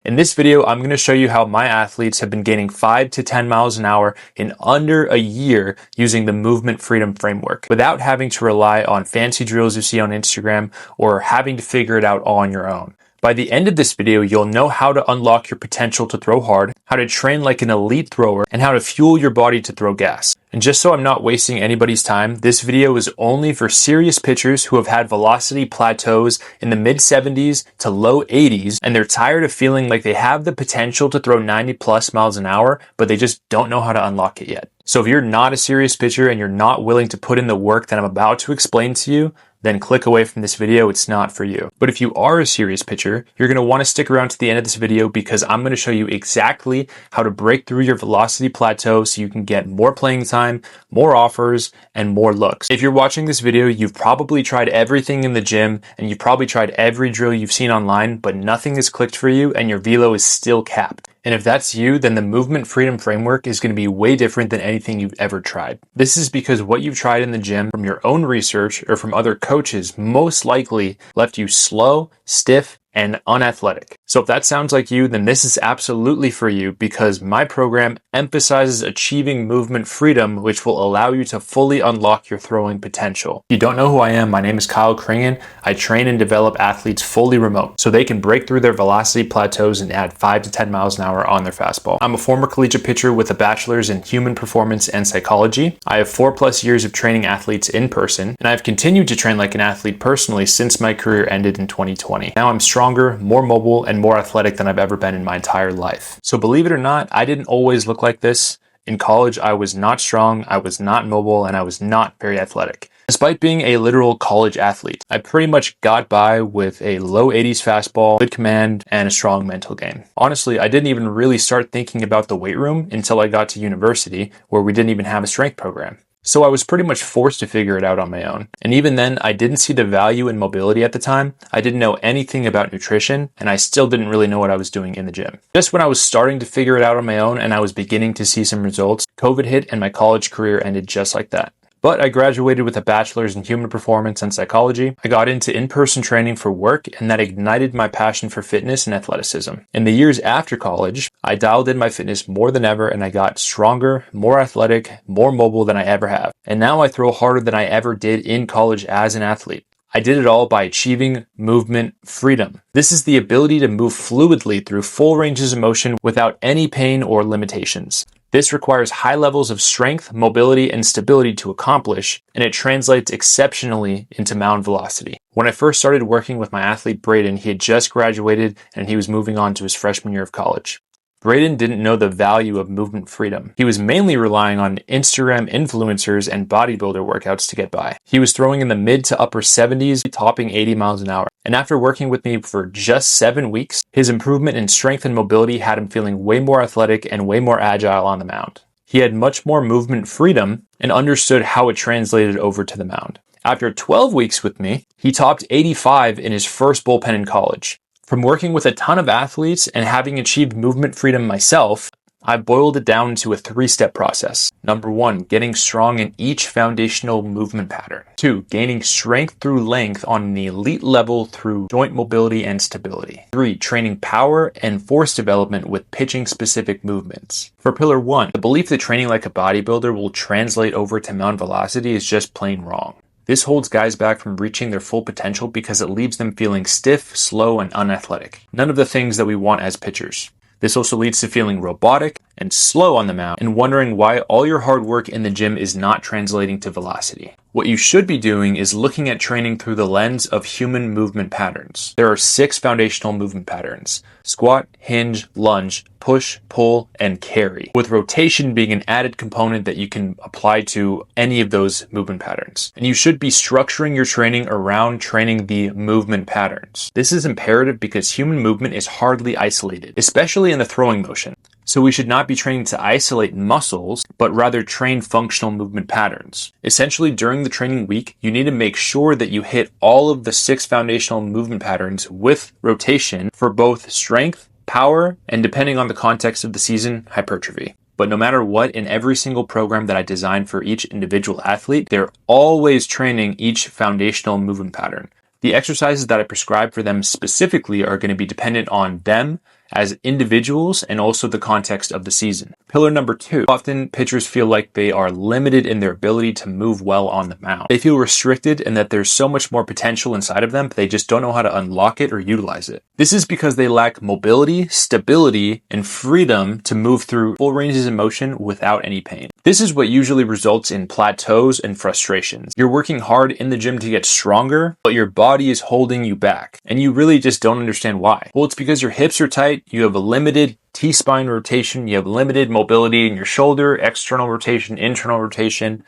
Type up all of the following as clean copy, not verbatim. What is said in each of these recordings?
In this video, I'm going to show you how my athletes have been gaining 5 to 10 miles an hour in under a year using the movement freedom framework without having to rely on fancy drills you see on Instagram or having to figure it out all on your own. By the end of this video, you'll know how to unlock your potential to throw hard, how to train like an elite thrower, and how to fuel your body to throw gas. And just so I'm not wasting anybody's time, this video is only for serious pitchers who have had velocity plateaus in the mid 70s to low 80s, and they're tired of feeling like they have the potential to throw 90 plus miles an hour, but they just don't know how to unlock it yet. So if you're not a serious pitcher and you're not willing to put in the work that I'm about to explain to you, then click away from this video. It's not for you. But if you are a serious pitcher, you're going to want to stick around to the end of this video because I'm going to show you exactly how to break through your velocity plateau so you can get more playing time, more offers, and more looks. If you're watching this video, you've probably tried everything in the gym and you've probably tried every drill you've seen online, but nothing has clicked for you and your velo is still capped. And if that's you, then the movement freedom framework is going to be way different than anything you've ever tried. This is because what you've tried in the gym from your own research or from other coaches most likely left you slow, stiff, and unathletic. So if that sounds like you, then this is absolutely for you because my program emphasizes achieving movement freedom, which will allow you to fully unlock your throwing potential. If you don't know who I am, my name is Kyle Kringen. I train and develop athletes fully remote so they can break through their velocity plateaus and add 5 to 10 miles an hour on their fastball. I'm a former collegiate pitcher with a bachelor's in human performance and psychology. I have 4+ years of training athletes in person, and I've continued to train like an athlete personally since my career ended in 2020. Now I'm stronger, more mobile, and more athletic than I've ever been in my entire life. So believe it or not, I didn't always look like this. In college, I was not strong, I was not mobile, and I was not very athletic. Despite being a literal college athlete, I pretty much got by with a low 80s fastball, good command, and a strong mental game. Honestly, I didn't even really start thinking about the weight room until I got to university, where we didn't even have a strength program. So I was pretty much forced to figure it out on my own. And even then, I didn't see the value in mobility at the time. I didn't know anything about nutrition, and I still didn't really know what I was doing in the gym. Just when I was starting to figure it out on my own and I was beginning to see some results, COVID hit and my college career ended just like that. But I graduated with a bachelor's in human performance and psychology. I got into in-person training for work, and that ignited my passion for fitness and athleticism. In the years after college, I dialed in my fitness more than ever, and I got stronger, more athletic, more mobile than I ever have. And now I throw harder than I ever did in college as an athlete. I did it all by achieving movement freedom. This is the ability to move fluidly through full ranges of motion without any pain or limitations. This requires high levels of strength, mobility, and stability to accomplish, and it translates exceptionally into mound velocity. When I first started working with my athlete Braden, he had just graduated and he was moving on to his freshman year of college. Braden didn't know the value of movement freedom. He was mainly relying on Instagram influencers and bodybuilder workouts to get by. He was throwing in the mid to upper 70s, topping 80 miles an hour. And after working with me for just 7 weeks, his improvement in strength and mobility had him feeling way more athletic and way more agile on the mound. He had much more movement freedom and understood how it translated over to the mound. After 12 weeks with me, he topped 85 in his first bullpen in college. From working with a ton of athletes and having achieved movement freedom myself, I've boiled it down to a 3-step process. Number 1, getting strong in each foundational movement pattern. 2, gaining strength through length on an elite level through joint mobility and stability. 3, training power and force development with pitching specific movements. For pillar 1, the belief that training like a bodybuilder will translate over to mound velocity is just plain wrong. This holds guys back from reaching their full potential because it leaves them feeling stiff, slow, and unathletic. None of the things that we want as pitchers. This also leads to feeling robotic and slow on the mound and wondering why all your hard work in the gym is not translating to velocity. What you should be doing is looking at training through the lens of human movement patterns. There are 6 foundational movement patterns: squat, hinge, lunge, push, pull, and carry, with rotation being an added component that you can apply to any of those movement patterns. And you should be structuring your training around training the movement patterns. This is imperative because human movement is hardly isolated, especially in the throwing motion. So we should not be training to isolate muscles, but rather train functional movement patterns. Essentially, during the training week, you need to make sure that you hit all of the 6 foundational movement patterns with rotation for both strength, power, and depending on the context of the season, hypertrophy. But no matter what, in every single program that I design for each individual athlete, they're always training each foundational movement pattern. The exercises that I prescribe for them specifically are going to be dependent on them as individuals and also the context of the season. Pillar number 2, often pitchers feel like they are limited in their ability to move well on the mound. They feel restricted and that there's so much more potential inside of them, but they just don't know how to unlock it or utilize it. This is because they lack mobility, stability, and freedom to move through full ranges of motion without any pain. This is what usually results in plateaus and frustrations. You're working hard in the gym to get stronger, but your body is holding you back, and you really just don't understand why. Well, it's because your hips are tight, you have a limited T-spine rotation, you have limited mobility in your shoulder, external rotation, internal rotation,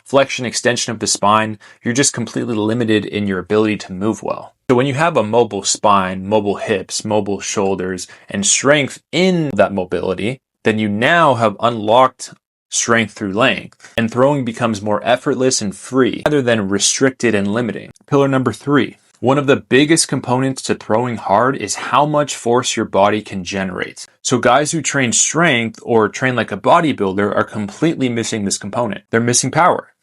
flexion, extension of the spine. You're just completely limited in your ability to move well. So when you have a mobile spine, mobile hips, mobile shoulders, and strength in that mobility, then you now have unlocked strength through length, and throwing becomes more effortless and free rather than restricted and limiting. Pillar number 3. One of the biggest components to throwing hard is how much force your body can generate. So guys who train strength or train like a bodybuilder are completely missing this component. They're missing power.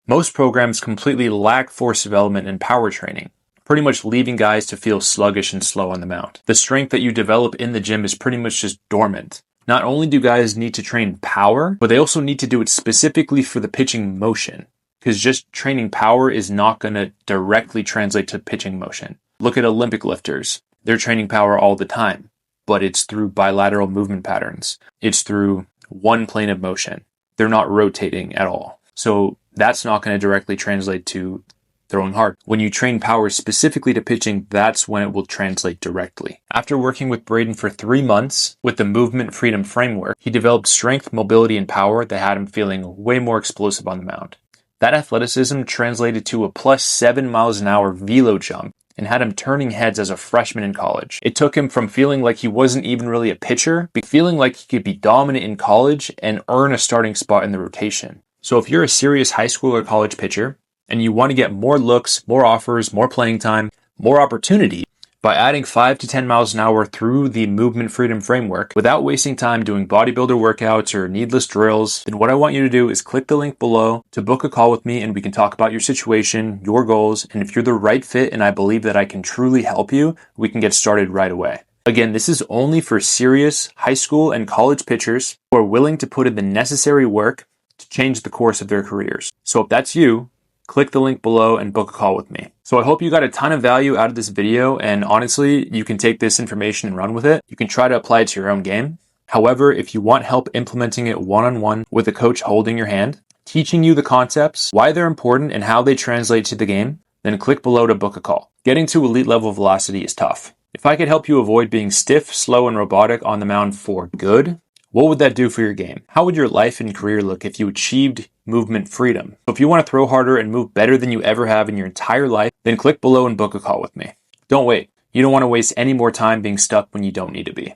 Most programs completely lack force development and power training, pretty much leaving guys to feel sluggish and slow on the mound. The strength that you develop in the gym is pretty much just dormant. Not only do guys need to train power, but they also need to do it specifically for the pitching motion, because just training power is not going to directly translate to pitching motion. Look at Olympic lifters. They're training power all the time, but it's through bilateral movement patterns. It's through one plane of motion. They're not rotating at all. So that's not going to directly translate to throwing hard. When you train power specifically to pitching, that's when it will translate directly. After working with Braden for 3 months with the Movement Freedom Framework, he developed strength, mobility, and power that had him feeling way more explosive on the mound. That athleticism translated to a plus 7 miles an hour velo jump and had him turning heads as a freshman in college. It took him from feeling like he wasn't even really a pitcher, to feeling like he could be dominant in college and earn a starting spot in the rotation. So if you're a serious high school or college pitcher, and you want to get more looks, more offers, more playing time, more opportunity by adding 5 to 10 miles an hour through the Movement Freedom Framework without wasting time doing bodybuilder workouts or needless drills, then what I want you to do is click the link below to book a call with me and we can talk about your situation, your goals, and if you're the right fit and I believe that I can truly help you, we can get started right away. Again, this is only for serious high school and college pitchers who are willing to put in the necessary work to change the course of their careers. So if that's you, click the link below and book a call with me. So I hope you got a ton of value out of this video, and honestly, you can take this information and run with it. You can try to apply it to your own game. However, if you want help implementing it one-on-one with a coach holding your hand, teaching you the concepts, why they're important, and how they translate to the game, then click below to book a call. Getting to elite level velocity is tough. If I could help you avoid being stiff, slow, and robotic on the mound for good, what would that do for your game? How would your life and career look if you achieved movement freedom? So if you want to throw harder and move better than you ever have in your entire life, then click below and book a call with me. Don't wait. You don't want to waste any more time being stuck when you don't need to be.